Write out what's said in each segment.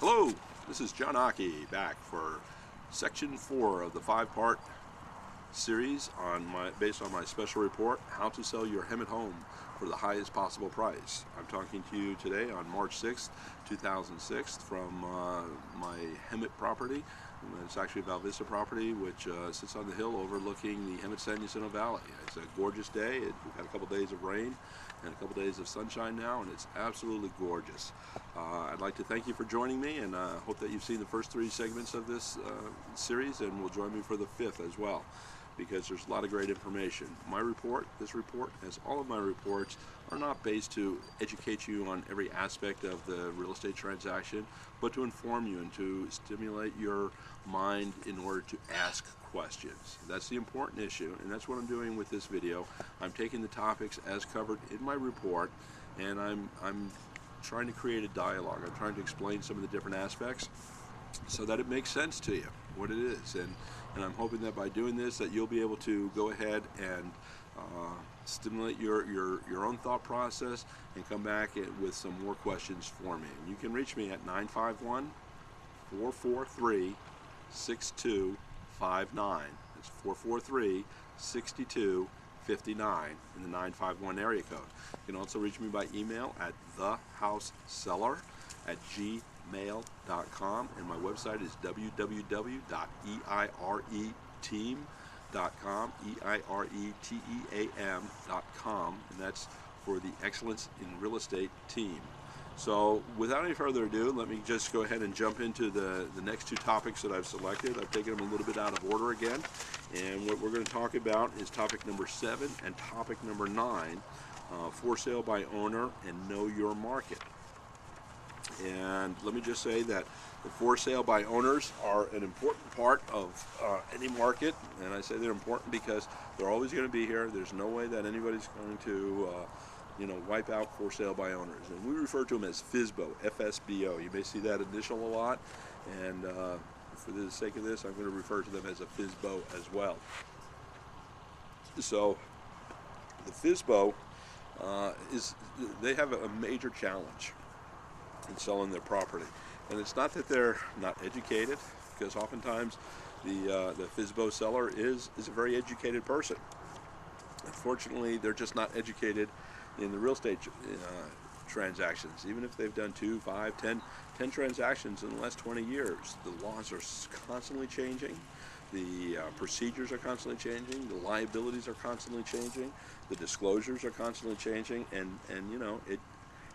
Hello, this is John Occhi back for section 4 of the 5-part series based on my special report, How to Sell Your Hemet Home for the Highest Possible Price. I'm talking to you today on March 6th, 2006 from my Hemet property. It's actually a Valle Vista property which sits on the hill overlooking the Hemet San Jacinto Valley. It's a gorgeous day. We've had a couple days of rain and a couple days of sunshine now, and it's absolutely gorgeous. I'd like to thank you for joining me, and hope that you've seen the first 3 segments of this series and will join me for the 5th as well, because there's a lot of great information. This report, as all of my reports, are not based to educate you on every aspect of the real estate transaction, but to inform you and to stimulate your mind in order to ask questions. That's the important issue, and that's what I'm doing with this video. I'm taking the topics as covered in my report, and I'm trying to create a dialogue. I'm trying to explain some of the different aspects so that it makes sense to you what it is, and I'm hoping that by doing this that you'll be able to go ahead and stimulate your own thought process and come back with some more questions for me. And you can reach me at 951-443-6259. It's 443-6259 in the 951 area code. You can also reach me by email at thehouseseller@gmail.com, and my website is www.eireteam.com, eireteam.com, and that's for the Excellence in Real Estate team. So without any further ado, let me just go ahead and jump into the next 2 topics that I've selected. I've taken them a little bit out of order again, and what we're going to talk about is topic number 7 and topic number 9, for sale by owner and know your market. And let me just say that the for sale by owners are an important part of any market, and I say they're important because they're always going to be here. There's no way that anybody's going to wipe out for sale by owners, and we refer to them as FSBO, FSBO. You may see that initial a lot, and for the sake of this, I'm going to refer to them as a FSBO as well. So the FSBO they have a major challenge in selling their property, and it's not that they're not educated, because oftentimes the FSBO seller is a very educated person. Unfortunately, they're just not educated in the real estate transactions. Even if they've done 2, 5, 10 transactions in the last 20 years, the laws are constantly changing, the procedures are constantly changing, the liabilities are constantly changing, the disclosures are constantly changing, and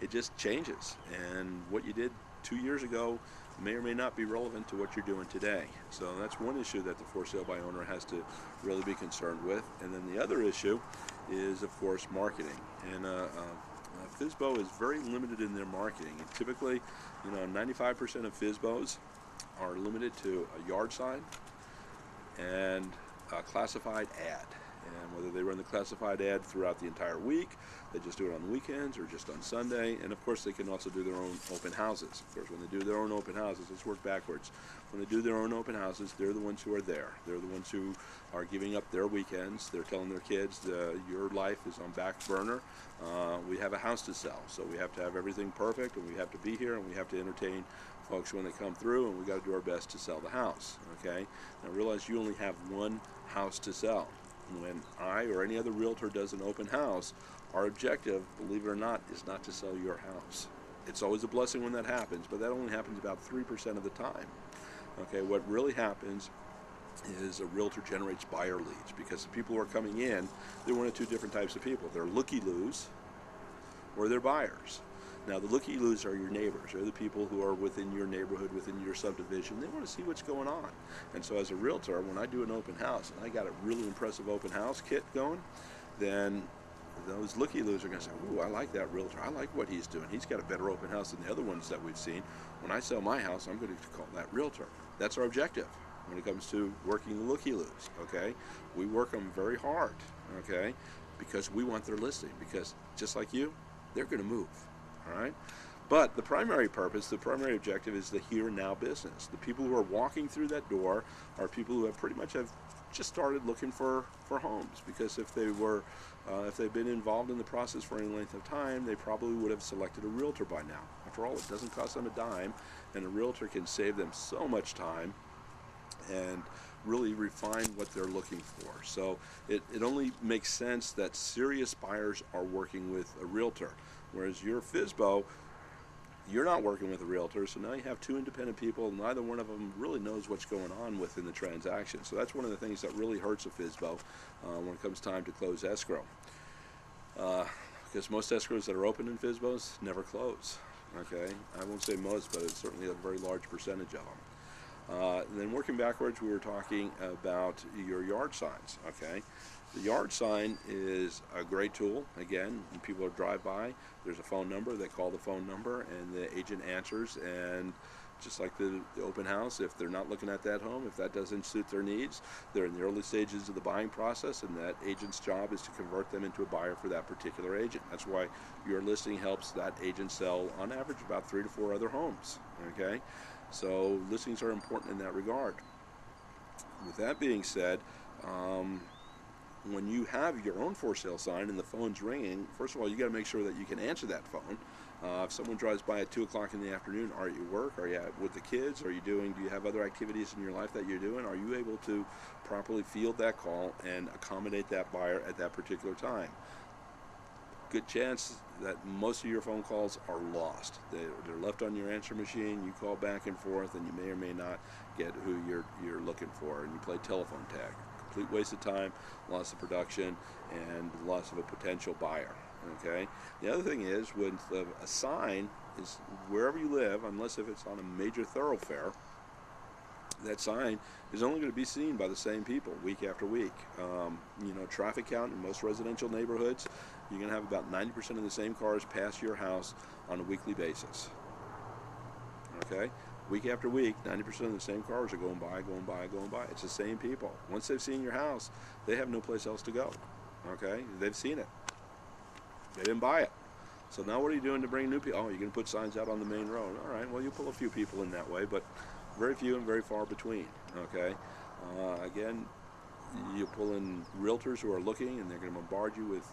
it just changes. And what you did 2 years ago may or may not be relevant to what you're doing today. So that's one issue that the for sale by owner has to really be concerned with. And then the other issue is, of course, marketing. And FSBO is very limited in their marketing. And typically, 95% of FSBOs are limited to a yard sign and a classified ad. And whether they run the classified ad throughout the entire week, they just do it on the weekends or just on Sunday. And of course, they can also do their own open houses. Of course, when they do their own open houses, let's work backwards. When they do their own open houses, they're the ones who are there. They're the ones who are giving up their weekends. They're telling their kids, your life is on back burner. We have a house to sell, so we have to have everything perfect, and we have to be here, and we have to entertain folks when they come through, and we got to do our best to sell the house. Okay? Now realize you only have one house to sell. When I or any other realtor does an open house, our objective, believe it or not, is not to sell your house. It's always a blessing when that happens, but that only happens about 3% of the time. Okay, what really happens is a realtor generates buyer leads, because the people who are coming in, they're one of 2 different types of people. They're looky-loos or they're buyers. Now, the looky-loos are your neighbors. They're the people who are within your neighborhood, within your subdivision. They want to see what's going on. And so as a realtor, when I do an open house, and I got a really impressive open house kit going, then those looky-loos are going to say, ooh, I like that realtor. I like what he's doing. He's got a better open house than the other ones that we've seen. When I sell my house, I'm going to call that realtor. That's our objective when it comes to working the looky-loos, okay? We work them very hard, okay, because we want their listing, because just like you, they're going to move. All right, but the primary purpose, the primary objective is the here and now business. The people who are walking through that door are people who have pretty much just started looking for homes, because if they've been involved in the process for any length of time, they probably would have selected a realtor by now. After all, it doesn't cost them a dime, and a realtor can save them so much time and really refine what they're looking for. So it only makes sense that serious buyers are working with a realtor, whereas your FSBO, you're not working with a realtor, so now you have two independent people, and neither one of them really knows what's going on within the transaction. So that's one of the things that really hurts a FSBO when it comes time to close escrow. Because most escrows that are open in FSBOs never close. Okay, I won't say most, but it's certainly a very large percentage of them. Then working backwards, we were talking about your yard signs. Okay, the yard sign is a great tool. Again, when people drive by, there's a phone number. They call the phone number, and the agent answers. And just like the open house, if they're not looking at that home, if that doesn't suit their needs, they're in the early stages of the buying process, and that agent's job is to convert them into a buyer for that particular agent. That's why your listing helps that agent sell, on average, about 3 to 4 other homes. Okay, so listings are important in that regard. With that being said, when you have your own for sale sign and the phone's ringing, first of all, you got to make sure that you can answer that phone. If someone drives by at 2 o'clock in the afternoon, are you at work? Are you with the kids? Do you have other activities in your life that you're doing? Are you able to properly field that call and accommodate that buyer at that particular time? Good chance that most of your phone calls are lost. They're left on your answer machine. You call back and forth, and you may or may not get who you're looking for, and you play telephone tag. Complete waste of time, loss of production, and loss of a potential buyer. Okay. The other thing is, with a sign, is wherever you live, unless if it's on a major thoroughfare, that sign is only going to be seen by the same people week after week. Traffic count in most residential neighborhoods, you're going to have about 90% of the same cars pass your house on a weekly basis. Okay? Week after week, 90% of the same cars are going by, going by, going by. It's the same people. Once they've seen your house, they have no place else to go. Okay? They've seen it. They didn't buy it. So now what are you doing to bring new people? Oh, you're going to put signs out on the main road. All right, well, you pull a few people in that way, but very few and very far between. Okay? Again, you pull in realtors who are looking, and they're going to bombard you with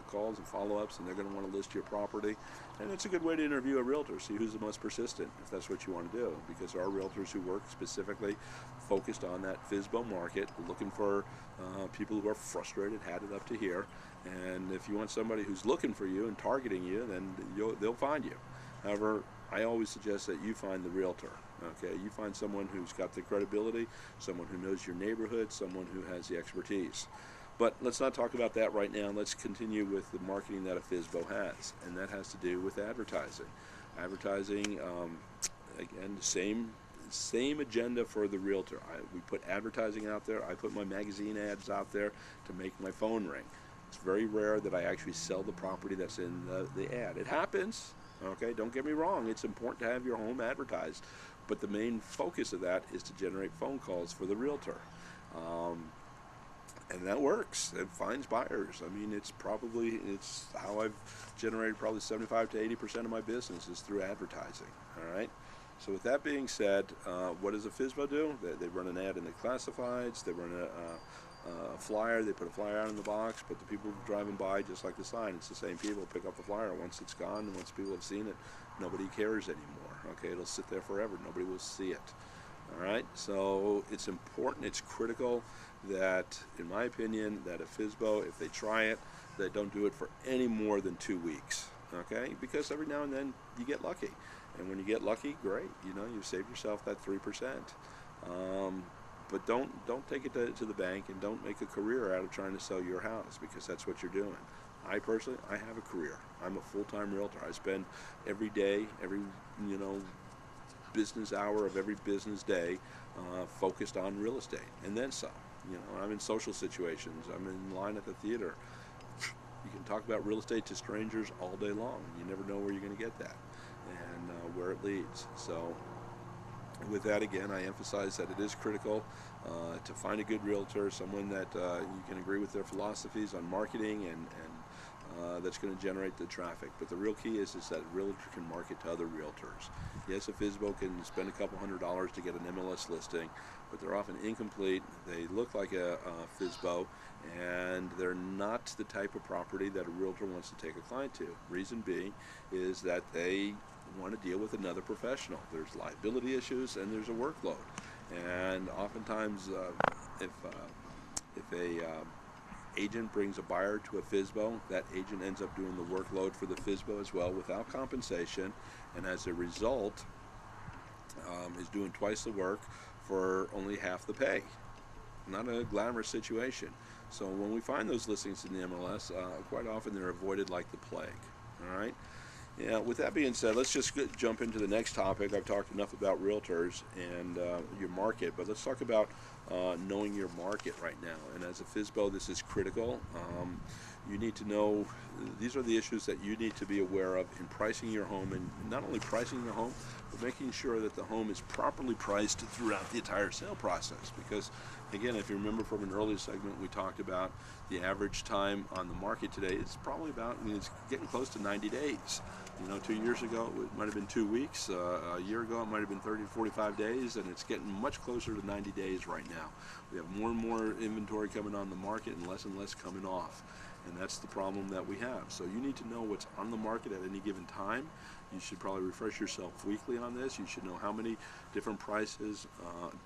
calls and follow-ups, and they're going to want to list your property. And it's a good way to interview a realtor, see who's the most persistent, if that's what you want to do, because there are realtors who work specifically focused on that FSBO market, looking for people who are frustrated, had it up to here. And if you want somebody who's looking for you and targeting you, then they'll find you. However, I always suggest that you find the realtor. Okay, you find someone who's got the credibility, someone who knows your neighborhood, someone who has the expertise. But let's not talk about that right now. Let's continue with the marketing that a FSBO has, and that has to do with advertising. Advertising, again, same agenda for the realtor. We put advertising out there. I put my magazine ads out there to make my phone ring. It's very rare that I actually sell the property that's in the ad. It happens. Okay, don't get me wrong. It's important to have your home advertised, but the main focus of that is to generate phone calls for the realtor. And that works. It finds buyers. I mean, it's how I've generated probably 75 to 80% of my business is through advertising. All right. So with that being said, what does a FSBO do? They run an ad in the classifieds. They run a flyer. They put a flyer out in the box, but the people driving by, just like the sign, it's the same people pick up the flyer. Once it's gone and once people have seen it, nobody cares anymore. Okay, it'll sit there forever. Nobody will see it. All right, so it's important, it's critical that, in my opinion, that a FSBO, if they try it, they don't do it for any more than 2 weeks. Okay, because every now and then you get lucky, and when you get lucky, great. You've saved yourself that 3%. But don't take it to the bank, and don't make a career out of trying to sell your house, because that's what you're doing. I personally, I have a career. I'm a full-time realtor. I spend every day, every business hour of every business day focused on real estate, and then some. I'm in social situations. I'm in line at the theater. You can talk about real estate to strangers all day long. You never know where you're going to get that and where it leads. So with that, again, I emphasize that it is critical to find a good realtor, someone that you can agree with their philosophies on marketing and that's going to generate the traffic. But the real key is that a realtor can market to other realtors. Yes, a FSBO can spend a couple $100s to get an MLS listing, but they're often incomplete. They look like a FSBO, and they're not the type of property that a realtor wants to take a client to. Reason being is that they want to deal with another professional. There's liability issues and there's a workload. And oftentimes, if a agent brings a buyer to a FSBO, that agent ends up doing the workload for the FSBO as well without compensation, and as a result, is doing twice the work for only half the pay. Not a glamorous situation. So when we find those listings in the MLS, quite often they're avoided like the plague. All right. Yeah. With that being said, let's just jump into the next topic. I've talked enough about realtors and your market, but let's talk about knowing your market right now. And as a FSBO, this is critical. You need to know, these are the issues that you need to be aware of in pricing your home, and not only pricing your home, but making sure that the home is properly priced throughout the entire sale process. Because again, if you remember from an earlier segment, we talked about the average time on the market today. It's probably about, it's getting close to 90 days. 2 years ago it might have been 2 weeks. A year ago it might have been 30 to 45 days, and it's getting much closer to 90 days right now. We have more and more inventory coming on the market and less coming off. And that's the problem that we have. So you need to know what's on the market at any given time. You should probably refresh yourself weekly on this. You should know how many different prices,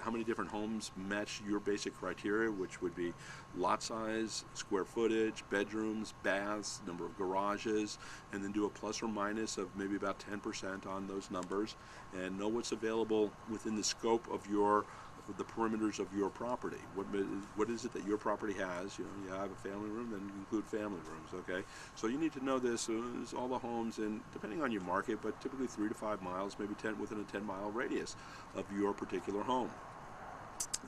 how many different homes match your basic criteria, which would be lot size, square footage, bedrooms, baths, number of garages, and then do a plus or minus of maybe about 10% on those numbers, and know what's available within the scope of the perimeters of your property. What is it that your property has? You have a family room, then include family rooms, okay? So you need to know this, all the homes, and depending on your market, but typically 3 to 5 miles, maybe 10 within a 10-mile radius of your particular home.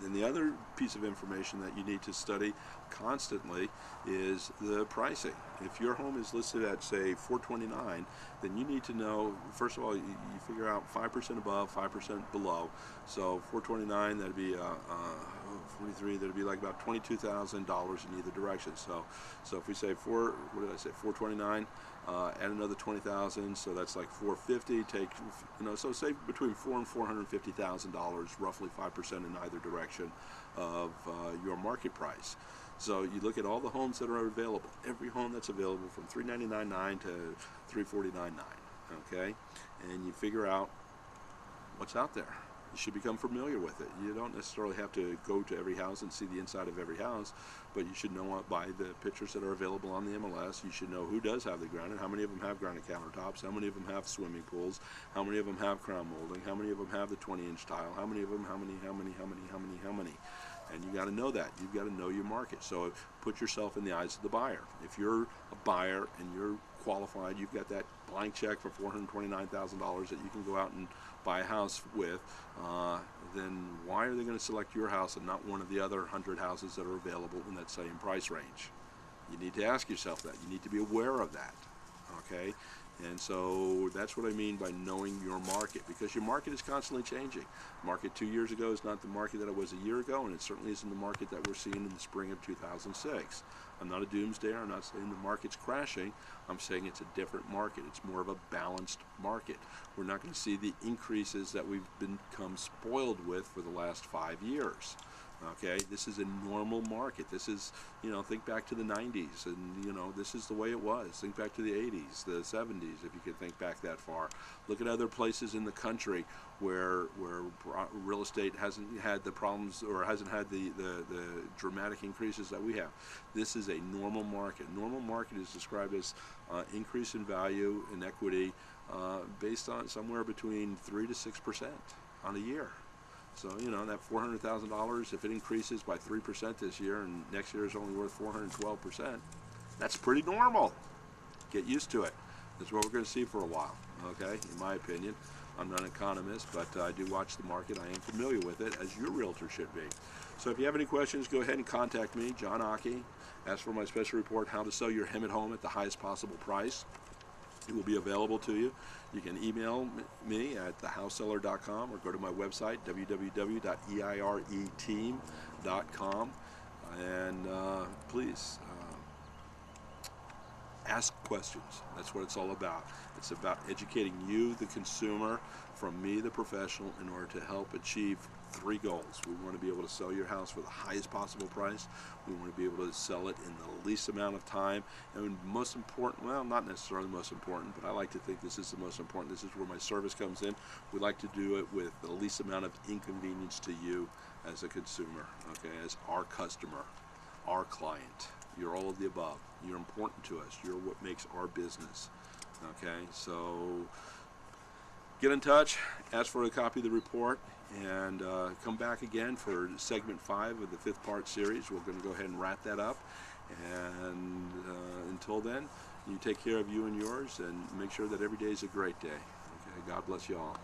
Then the other piece of information that you need to study constantly is the pricing. If your home is listed at, say, $429, then you need to know, first of all, you figure out 5% above, 5% below. So $429, that'd be 43, that'd be like about $22,000 in either direction. So if we say $429, add another $20,000, so that's like $450. So say between $400,000 and $450,000, roughly 5% in either direction of your market price. So you look at all the homes that are available, every home that's available from $399.9 to $349.9, okay? And you figure out what's out there. You should become familiar with it. You don't necessarily have to go to every house and see the inside of every house, but you should know by the pictures that are available on the MLS. You should know who does have the granite, how many of them have granite countertops, how many of them have swimming pools, how many of them have crown molding, how many of them have the 20-inch tile, how many of them, how many. And you got to know that. You've got to know your market. So put yourself in the eyes of the buyer. If you're a buyer and you're qualified, you've got that blank check for $429,000 that you can go out and buy a house with, then why are they going to select your house and not one of the other 100 houses that are available in that same price range? You need to ask yourself that. You need to be aware of that, okay? And so that's what I mean by knowing your market, because your market is constantly changing. Market 2 years ago is not the market that it was a year ago, and it certainly isn't the market that we're seeing in the spring of 2006. I'm not a doomsdayer. I'm not saying the market's crashing. I'm saying it's a different market. It's more of a balanced market. We're not going to see the increases that we've become spoiled with for the last 5 years. Okay, this is a normal market. This is, think back to the 90s, and, this is the way it was. Think back to the 80s, the 70s, if you can think back that far. Look at other places in the country where real estate hasn't had the problems or hasn't had the dramatic increases that we have. This is a normal market. Normal market is described as increase in value and equity based on somewhere between 3 to 6% on a year. So, that $400,000, if it increases by 3% this year and next year is only worth 412%, that's pretty normal. Get used to it. That's what we're going to see for a while, okay, in my opinion. I'm not an economist, but I do watch the market. I am familiar with it, as your realtor should be. So if you have any questions, go ahead and contact me, John Occhi. Ask for my special report, How to Sell Your Hemet Home at the Highest Possible Price. It will be available to you. You can email me at thehouseseller.com or go to my website, www.eireteam.com. And please ask questions. That's what it's all about. It's about educating you, the consumer, from me, the professional, in order to help achieve 3 goals. We want to be able to sell your house for the highest possible price. We want to be able to sell it in the least amount of time. And most important, well, not necessarily most important, but I like to think this is the most important. This is where my service comes in. We like to do it with the least amount of inconvenience to you as a consumer, okay, as our customer, our client. You're all of the above. You're important to us. You're what makes our business, okay? So get in touch, ask for a copy of the report, and come back again for segment 5 of the 5th part series. We're going to go ahead and wrap that up, and until then, you take care of you and yours, and make sure that every day is a great day. Okay, God bless you all.